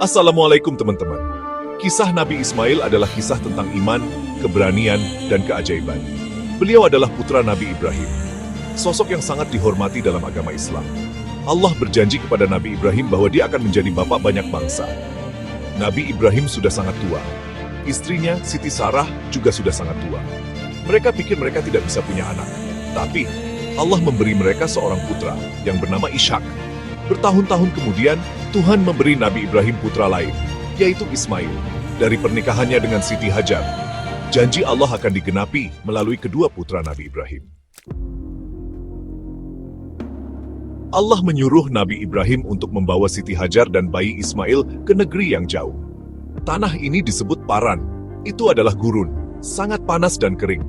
Assalamualaikum teman-teman. Kisah Nabi Ismail adalah kisah tentang iman, keberanian, dan keajaiban. Beliau adalah putra Nabi Ibrahim, sosok yang sangat dihormati dalam agama Islam. Allah berjanji kepada Nabi Ibrahim bahwa dia akan menjadi bapak banyak bangsa. Nabi Ibrahim sudah sangat tua. Istrinya, Siti Sarah, juga sudah sangat tua. Mereka pikir mereka tidak bisa punya anak. Tapi, Allah memberi mereka seorang putra yang bernama Ishak. Bertahun-tahun kemudian, Tuhan memberi Nabi Ibrahim putra lain, yaitu Ismail, dari pernikahannya dengan Siti Hajar. Janji Allah akan digenapi melalui kedua putra Nabi Ibrahim. Allah menyuruh Nabi Ibrahim untuk membawa Siti Hajar dan bayi Ismail ke negeri yang jauh. Tanah ini disebut Paran. Itu adalah gurun, sangat panas dan kering.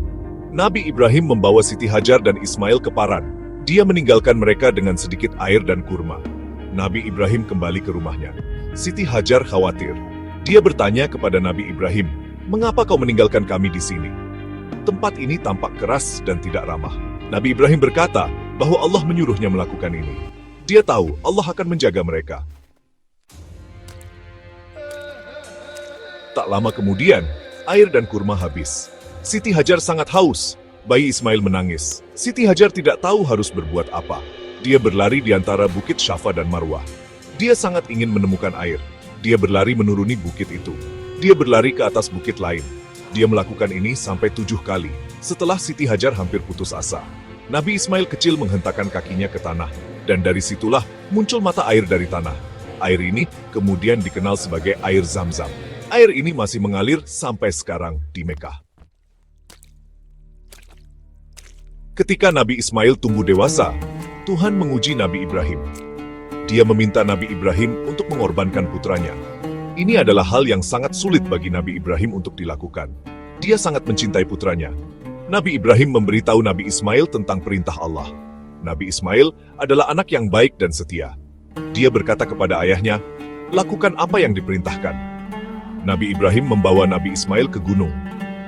Nabi Ibrahim membawa Siti Hajar dan Ismail ke Paran. Dia meninggalkan mereka dengan sedikit air dan kurma. Nabi Ibrahim kembali ke rumahnya. Siti Hajar khawatir. Dia bertanya kepada Nabi Ibrahim, "Mengapa kau meninggalkan kami di sini? Tempat ini tampak keras dan tidak ramah." Nabi Ibrahim berkata bahwa Allah menyuruhnya melakukan ini. Dia tahu Allah akan menjaga mereka. Tak lama kemudian, air dan kurma habis. Siti Hajar sangat haus. Bayi Ismail menangis. Siti Hajar tidak tahu harus berbuat apa. Dia berlari di antara bukit Syafa dan Marwah. Dia sangat ingin menemukan air. Dia berlari menuruni bukit itu. Dia berlari ke atas bukit lain. Dia melakukan ini sampai 7 kali. Setelah Siti Hajar hampir putus asa, Nabi Ismail kecil menghentakkan kakinya ke tanah. Dan dari situlah muncul mata air dari tanah. Air ini kemudian dikenal sebagai air Zam-Zam. Air ini masih mengalir sampai sekarang di Mekah. Ketika Nabi Ismail tumbuh dewasa, Tuhan menguji Nabi Ibrahim. Dia meminta Nabi Ibrahim untuk mengorbankan putranya. Ini adalah hal yang sangat sulit bagi Nabi Ibrahim untuk dilakukan. Dia sangat mencintai putranya. Nabi Ibrahim memberitahu Nabi Ismail tentang perintah Allah. Nabi Ismail adalah anak yang baik dan setia. Dia berkata kepada ayahnya, "Lakukan apa yang diperintahkan." Nabi Ibrahim membawa Nabi Ismail ke gunung.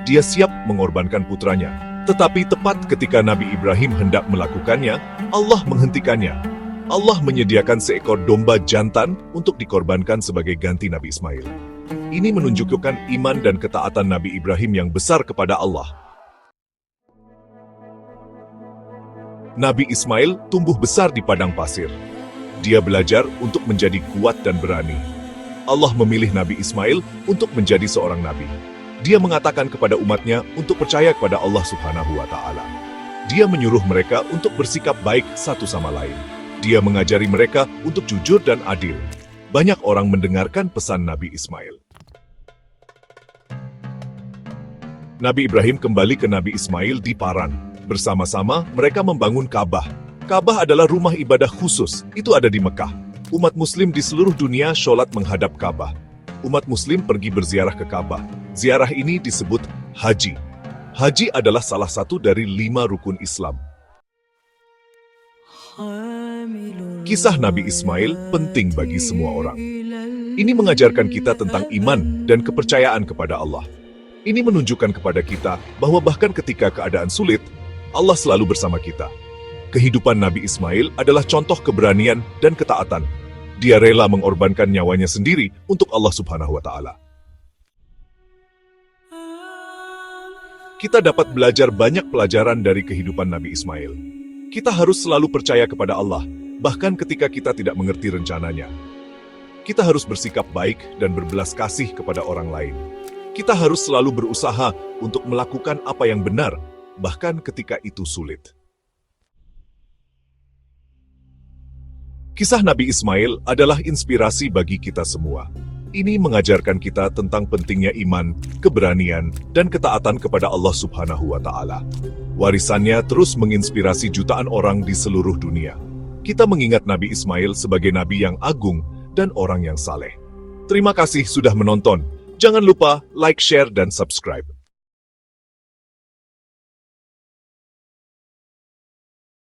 Dia siap mengorbankan putranya. Tetapi tepat ketika Nabi Ibrahim hendak melakukannya, Allah menghentikannya. Allah menyediakan seekor domba jantan untuk dikorbankan sebagai ganti Nabi Ismail. Ini menunjukkan iman dan ketaatan Nabi Ibrahim yang besar kepada Allah. Nabi Ismail tumbuh besar di padang pasir. Dia belajar untuk menjadi kuat dan berani. Allah memilih Nabi Ismail untuk menjadi seorang nabi. Dia mengatakan kepada umatnya untuk percaya kepada Allah Subhanahu wa Ta'ala. Dia menyuruh mereka untuk bersikap baik satu sama lain. Dia mengajari mereka untuk jujur dan adil. Banyak orang mendengarkan pesan Nabi Ismail. Nabi Ibrahim kembali ke Nabi Ismail di Paran. Bersama-sama mereka membangun Ka'bah. Ka'bah adalah rumah ibadah khusus. Itu ada di Mekah. Umat Muslim di seluruh dunia sholat menghadap Ka'bah. Umat Muslim pergi berziarah ke Ka'bah. Ziarah ini disebut haji. Haji adalah salah satu dari 5 rukun Islam. Kisah Nabi Ismail penting bagi semua orang. Ini mengajarkan kita tentang iman dan kepercayaan kepada Allah. Ini menunjukkan kepada kita bahwa bahkan ketika keadaan sulit, Allah selalu bersama kita. Kehidupan Nabi Ismail adalah contoh keberanian dan ketaatan. Dia rela mengorbankan nyawanya sendiri untuk Allah Subhanahu wa Ta'ala. Kita dapat belajar banyak pelajaran dari kehidupan Nabi Ismail. Kita harus selalu percaya kepada Allah, bahkan ketika kita tidak mengerti rencananya. Kita harus bersikap baik dan berbelas kasih kepada orang lain. Kita harus selalu berusaha untuk melakukan apa yang benar, bahkan ketika itu sulit. Kisah Nabi Ismail adalah inspirasi bagi kita semua. Ini mengajarkan kita tentang pentingnya iman, keberanian, dan ketaatan kepada Allah Subhanahu wa Ta'ala. Warisannya terus menginspirasi jutaan orang di seluruh dunia. Kita mengingat Nabi Ismail sebagai nabi yang agung dan orang yang saleh. Terima kasih sudah menonton. Jangan lupa like, share, dan subscribe.